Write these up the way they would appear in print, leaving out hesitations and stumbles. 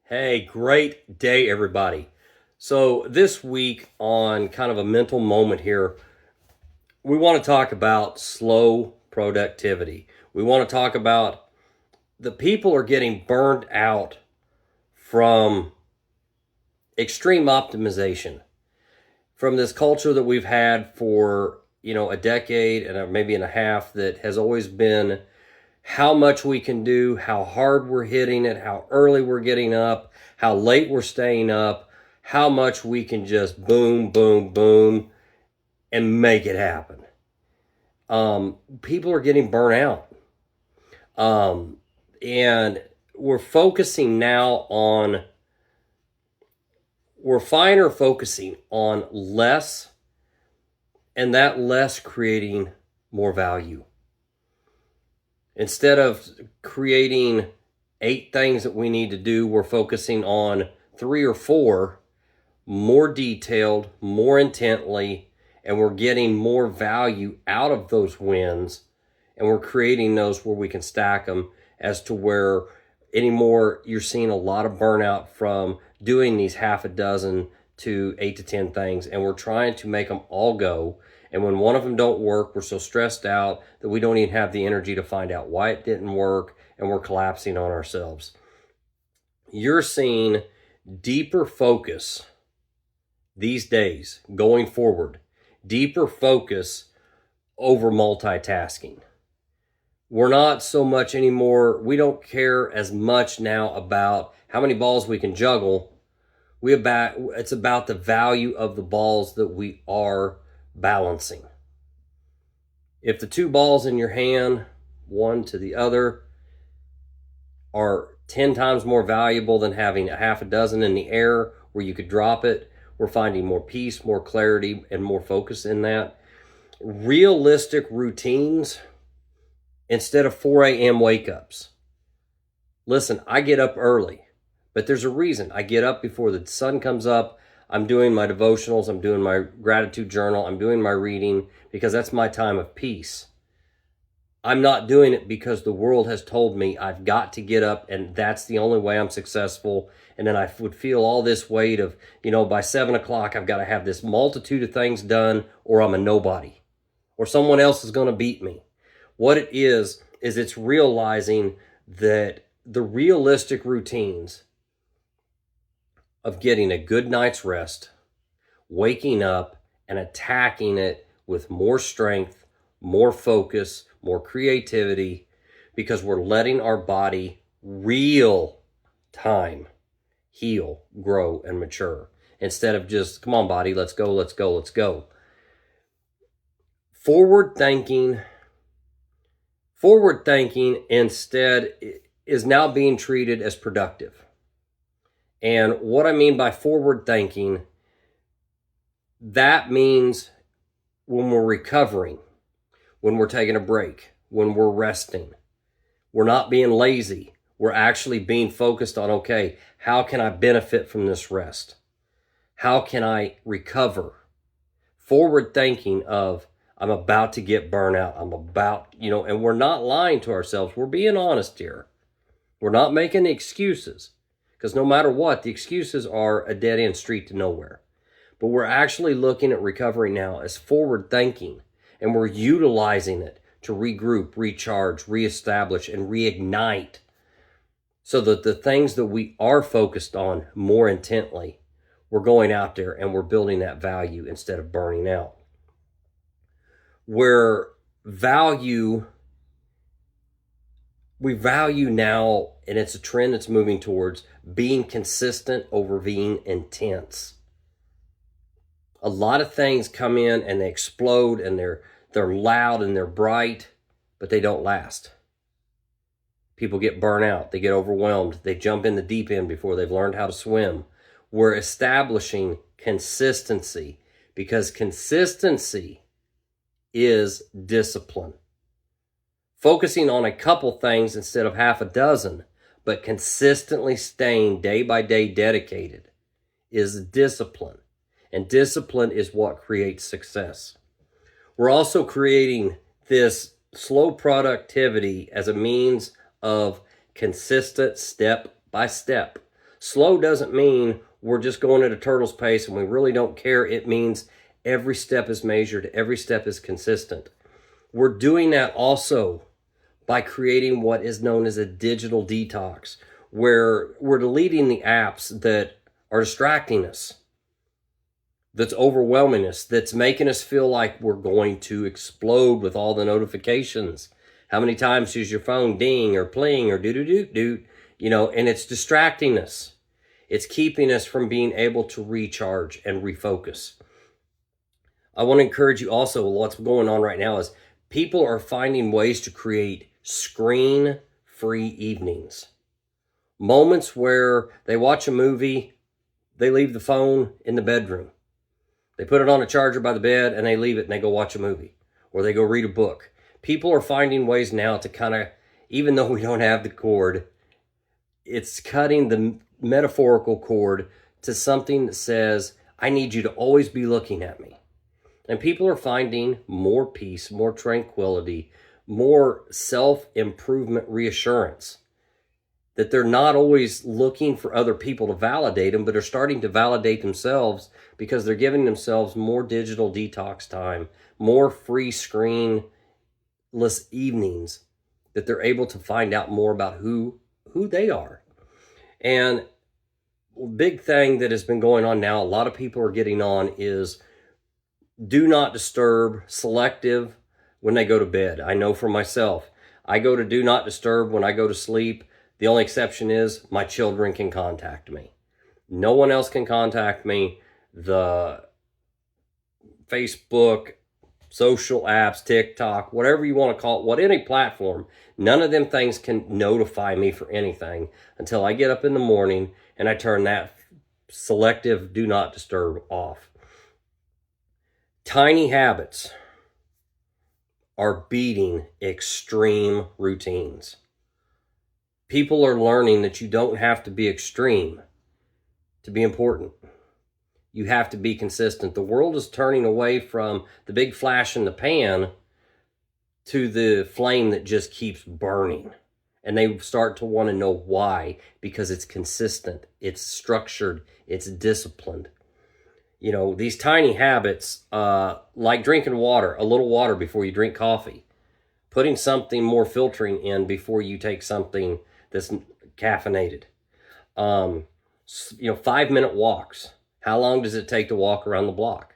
Hey, great day, everybody. So, this week on kind of a mental moment here, we want to talk about slow productivity. We want to talk about the people are getting burned out from extreme optimization, from this culture that we've had for, a decade and maybe and a half that has always been how much we can do, how hard we're hitting it, how early we're getting up, how late we're staying up, how much we can just boom, boom, boom and make it happen. People are getting burnt out. And we're focusing now on, we're finer focusing on less, and that less creating more value. Instead of creating 8 things that we need to do, we're focusing on 3 or 4, more detailed, more intently, and we're getting more value out of those wins, and we're creating those where we can stack them as to where anymore you're seeing a lot of burnout from doing these half a dozen to 8 to 10 things, and we're trying to make them all go. And when one of them don't work, we're so stressed out that we don't even have the energy to find out why it didn't work, and we're collapsing on ourselves. You're seeing deeper focus these days going forward, deeper focus over multitasking. We're not so much anymore, we don't care as much now about how many balls we can juggle. It's about the value of the balls that we are balancing. If the 2 balls in your hand, one to the other, are 10 times more valuable than having a half a dozen in the air where you could drop it, we're finding more peace, more clarity, and more focus in that. Realistic routines instead of 4 a.m. wake ups. Listen, I get up early, but there's a reason. I get up before the sun comes up. I'm doing my devotionals, I'm doing my gratitude journal, I'm doing my reading because that's my time of peace. I'm not doing it because the world has told me I've got to get up and that's the only way I'm successful. And then I would feel all this weight of, by 7 o'clock, I've got to have this multitude of things done or I'm a nobody or someone else is going to beat me. What it is it's realizing that the realistic routines of getting a good night's rest, waking up and attacking it with more strength, more focus, more creativity, because we're letting our body real time heal, grow, and mature. Instead of just, come on, body, let's go, let's go, let's go. Forward thinking instead is now being treated as productive. And what I mean by forward thinking, that means when we're recovering, when we're taking a break, when we're resting, we're not being lazy. We're actually being focused on, okay, how can I benefit from this rest? How can I recover? Forward thinking of, I'm about to get burnout. I'm about, and we're not lying to ourselves. We're being honest here. We're not making excuses. Because no matter what, the excuses are a dead-end street to nowhere. But we're actually looking at recovery now as forward thinking, and we're utilizing it to regroup, recharge, reestablish, and reignite so that the things that we are focused on more intently, we're going out there and we're building that value instead of burning out. Where we value now, and it's a trend that's moving towards being consistent over being intense. A lot of things come in and they explode and they're loud and they're bright, but they don't last. People get burnt out, they get overwhelmed, they jump in the deep end before they've learned how to swim. We're establishing consistency because consistency is discipline. Focusing on a couple things instead of half a dozen, but consistently staying day by day dedicated is discipline. And discipline is what creates success. We're also creating this slow productivity as a means of consistent step by step. Slow doesn't mean we're just going at a turtle's pace and we really don't care. It means every step is measured, every step is consistent. We're doing that also by creating what is known as a digital detox, where we're deleting the apps that are distracting us, that's overwhelming us, that's making us feel like we're going to explode with all the notifications. How many times does your phone ding or pling or do, and it's distracting us. It's keeping us from being able to recharge and refocus. I want to encourage you also, what's going on right now is people are finding ways to create screen-free evenings. Moments where they watch a movie, they leave the phone in the bedroom. They put it on a charger by the bed and they leave it and they go watch a movie or they go read a book. People are finding ways now to kind of, even though we don't have the cord, it's cutting the metaphorical cord to something that says, I need you to always be looking at me. And people are finding more peace, more tranquility, more self-improvement reassurance. That they're not always looking for other people to validate them, but are starting to validate themselves because they're giving themselves more digital detox time, more free screenless evenings, that they're able to find out more about who they are. And big thing that has been going on now, a lot of people are getting on, is do not disturb, selective when they go to bed. I know for myself, I go to do not disturb when I go to sleep. The only exception is my children can contact me. No one else can contact me. The Facebook, social apps, TikTok, whatever you want to call it, any platform, none of them things can notify me for anything until I get up in the morning and I turn that selective do not disturb off. Tiny habits are beating extreme routines. People are learning that you don't have to be extreme to be important. You have to be consistent. The world is turning away from the big flash in the pan to the flame that just keeps burning. And they start to want to know why, because it's consistent, it's structured, it's disciplined. These tiny habits, like drinking water, a little water before you drink coffee, putting something more filtering in before you take something that's caffeinated. 5-minute walks. How long does it take to walk around the block?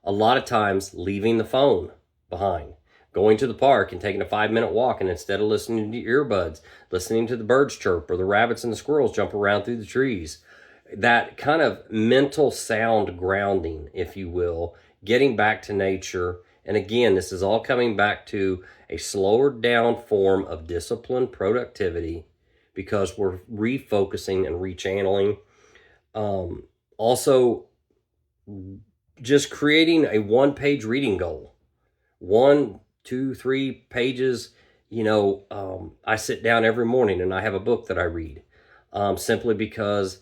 A lot of times leaving the phone behind, going to the park and taking a 5-minute walk, and instead of listening to your earbuds, listening to the birds chirp or the rabbits and the squirrels jump around through the trees. That kind of mental sound grounding, if you will, getting back to nature. And again, this is all coming back to a slower down form of disciplined productivity, because we're refocusing and rechanneling. Also, just creating a 1-page reading goal. 1, 2, 3 pages. I sit down every morning and I have a book that I read, simply because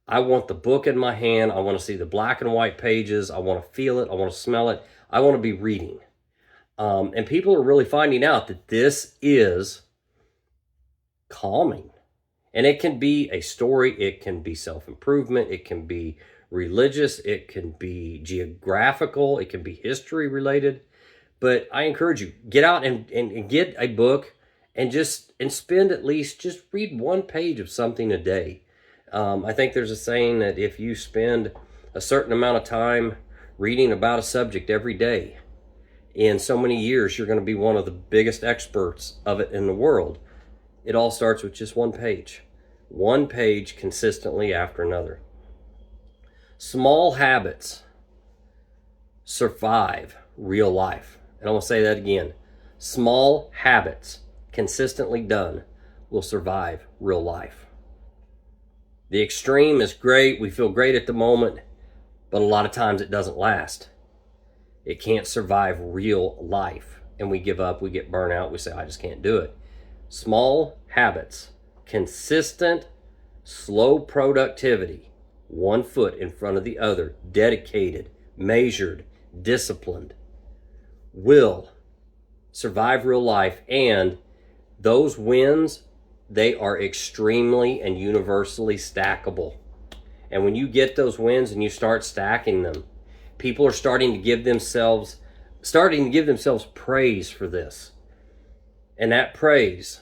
I want the book in my hand. I want to see the black and white pages. I want to feel it. I want to smell it. I want to be reading. And people are really finding out that this is calming. And it can be a story, it can be self-improvement, it can be religious, it can be geographical, it can be history related. But I encourage you, get out and get a book and spend at least, just read 1 page of something a day. I think there's a saying that if you spend a certain amount of time reading about a subject every day, in so many years, you're going to be one of the biggest experts of it in the world. It all starts with just 1 page. 1 page consistently after another. Small habits survive real life. And I want to say that again. Small habits consistently done will survive real life. The extreme is great. We feel great at the moment, but a lot of times it doesn't last. It can't survive real life. And we give up, we get burnt out, we say, I just can't do it. Small habits, consistent, slow productivity, 1 foot in front of the other, dedicated, measured, disciplined, will survive real life. And those wins, they are extremely and universally stackable. And when you get those wins and you start stacking them, people are starting to give themselves praise for this. And that praise,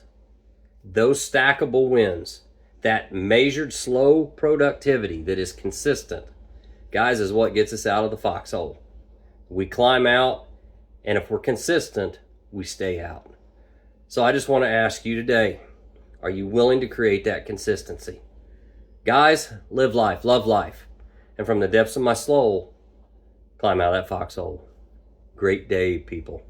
those stackable wins, that measured slow productivity that is consistent, guys, is what gets us out of the foxhole. We climb out, and if we're consistent, we stay out. So I just want to ask you today, are you willing to create that consistency? Guys, live life, love life, and from the depths of my soul, climb out of that foxhole. Great day, people.